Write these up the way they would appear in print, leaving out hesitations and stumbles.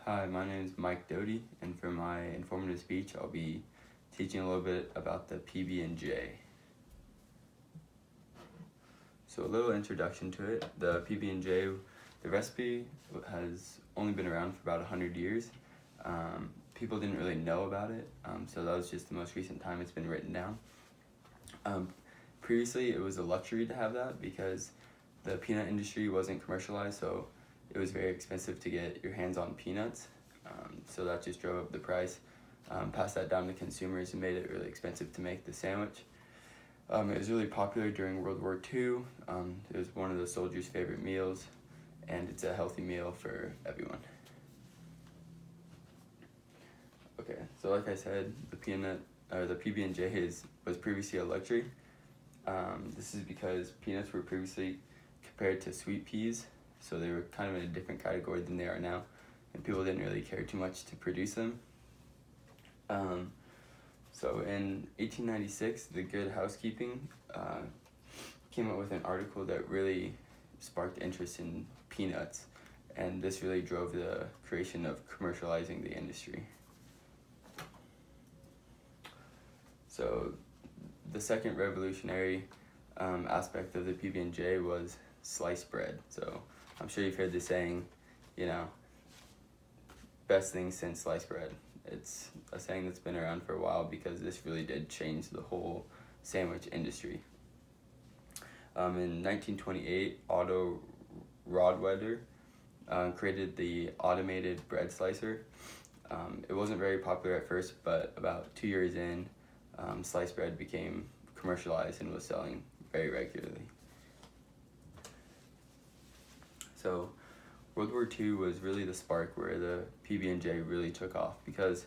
Hi, my name is Mike Doty, and for my informative speech, I'll be teaching a little bit about the PB&J. So a little introduction to it. The PB&J, the recipe has only been around for about 100 years. People didn't really know about it, so that was just the most recent time it's been written down. Previously, it was a luxury to have that because the peanut industry wasn't commercialized, so it was very expensive to get your hands on peanuts. So that just drove up the price, passed that down to consumers and made it really expensive to make the sandwich. It was really popular during World War II. It was one of the soldiers' favorite meals, and it's a healthy meal for everyone. Okay, so like I said, the PB&J was previously a luxury. This is because peanuts were previously compared to sweet peas, so they were kind of in a different category than they are now, and people didn't really care too much to produce them. So in 1896, the Good Housekeeping came up with an article that really sparked interest in peanuts, and this really drove the creation of commercializing the industry. So the second revolutionary aspect of the PB&J was sliced bread. So I'm sure you've heard the saying, best thing since sliced bread. It's a saying that's been around for a while because this really did change the whole sandwich industry. In 1928, Otto Rohrwader created the automated bread slicer. It wasn't very popular at first, but about 2 years in, sliced bread became commercialized and was selling very regularly. So World War II was really the spark where the PB&J really took off because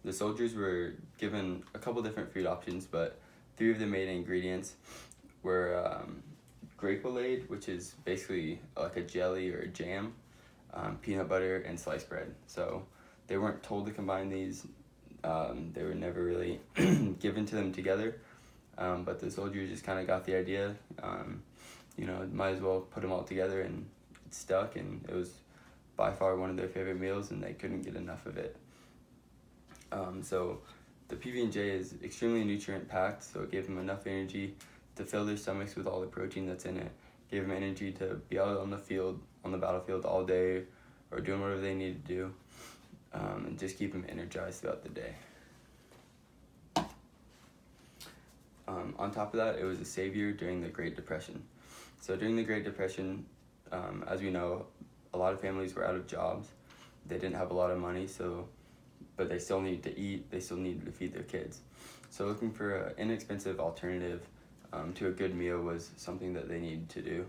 the soldiers were given a couple different food options, but 3 of the main ingredients were grapelade, which is basically like a jelly or a jam, peanut butter, and sliced bread. So they weren't told to combine these. They were never really given to them together, but the soldiers just kind of got the idea. Might as well put them all together, and it stuck, and it was by far one of their favorite meals, and they couldn't get enough of it. So the PB&J is extremely nutrient packed, so it gave them enough energy to fill their stomachs with all the protein that's in it. Gave them energy to be out on the battlefield all day, or doing whatever they needed to do, and just keep them energized throughout the day. On top of that, it was a savior during the Great Depression. So during the Great Depression, as we know, a lot of families were out of jobs. They didn't have a lot of money, but they still needed to eat. They still needed to feed their kids. So looking for an inexpensive alternative to a good meal was something that they needed to do.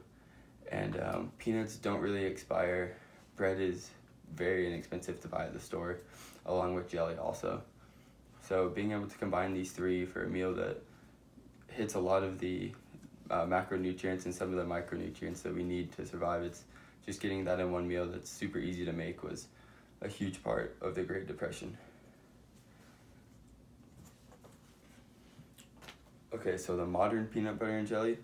And peanuts don't really expire. Bread is very inexpensive to buy at the store, along with jelly also. So being able to combine these 3 for a meal that hits a lot of the macronutrients and some of the micronutrients that we need to survive, it's just getting that in one meal that's super easy to make was a huge part of the Great Depression. Okay, so the modern peanut butter and jelly.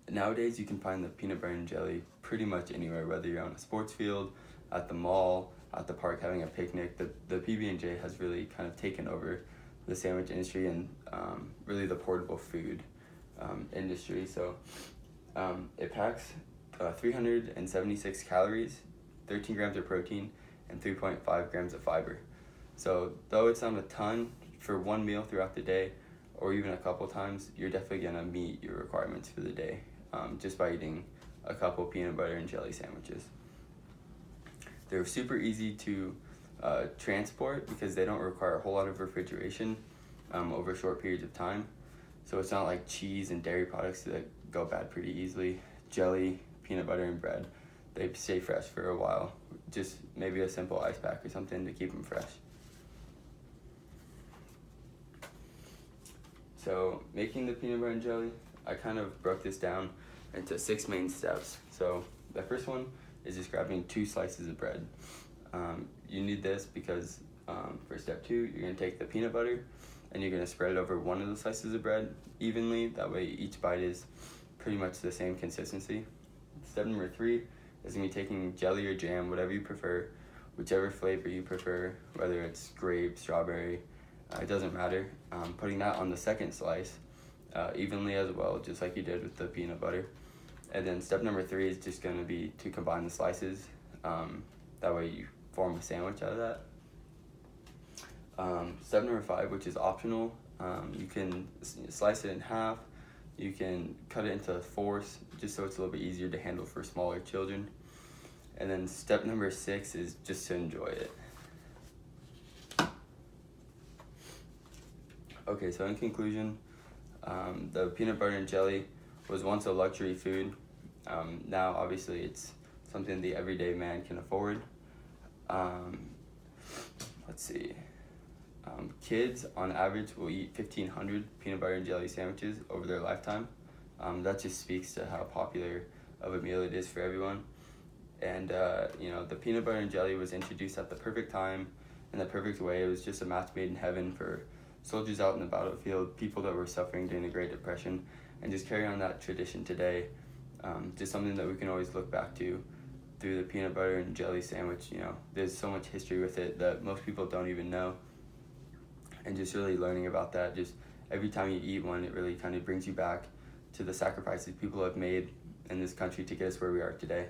Nowadays, you can find the peanut butter and jelly pretty much anywhere, whether you're on a sports field, at the mall, at the park having a picnic. The PB&J has really kind of taken over the sandwich industry and really the portable food industry. So it packs 376 calories, 13 grams of protein, and 3.5 grams of fiber. So though it's not a ton for one meal throughout the day, or even a couple times, you're definitely gonna meet your requirements for the day just by eating a couple peanut butter and jelly sandwiches. They're super easy to transport because they don't require a whole lot of refrigeration over short periods of time. So it's not like cheese and dairy products that go bad pretty easily. Jelly, peanut butter, and bread, they stay fresh for a while. Just maybe a simple ice pack or something to keep them fresh. So making the peanut butter and jelly, I kind of broke this down into 6 main steps. So the first one is just grabbing 2 slices of bread. You need this because for step 2, you're gonna take the peanut butter and you're gonna spread it over one of the slices of bread evenly. That way each bite is pretty much the same consistency. Step number 3 is going to be taking jelly or jam, whatever you prefer, whichever flavor you prefer, whether it's grape, strawberry, it doesn't matter. Putting that on the second slice evenly as well, just like you did with the peanut butter. And then step number 3 is just going to be to combine the slices. That way you form a sandwich out of that. Step number 5, which is optional, you can slice it in half. You can cut it into fourths, just so it's a little bit easier to handle for smaller children. And then step number 6 is just to enjoy it. Okay, so in conclusion, the peanut butter and jelly was once a luxury food. Now, obviously, it's something the everyday man can afford. Let's see. Kids, on average, will eat 1,500 peanut butter and jelly sandwiches over their lifetime. That just speaks to how popular of a meal it is for everyone. And, the peanut butter and jelly was introduced at the perfect time, in the perfect way. It was just a match made in heaven for soldiers out in the battlefield, people that were suffering during the Great Depression, and just carry on that tradition today. Just something that we can always look back to through the peanut butter and jelly sandwich. There's so much history with it that most people don't even know. And just really learning about that, just every time you eat one, it really kind of brings you back to the sacrifices people have made in this country to get us where we are today.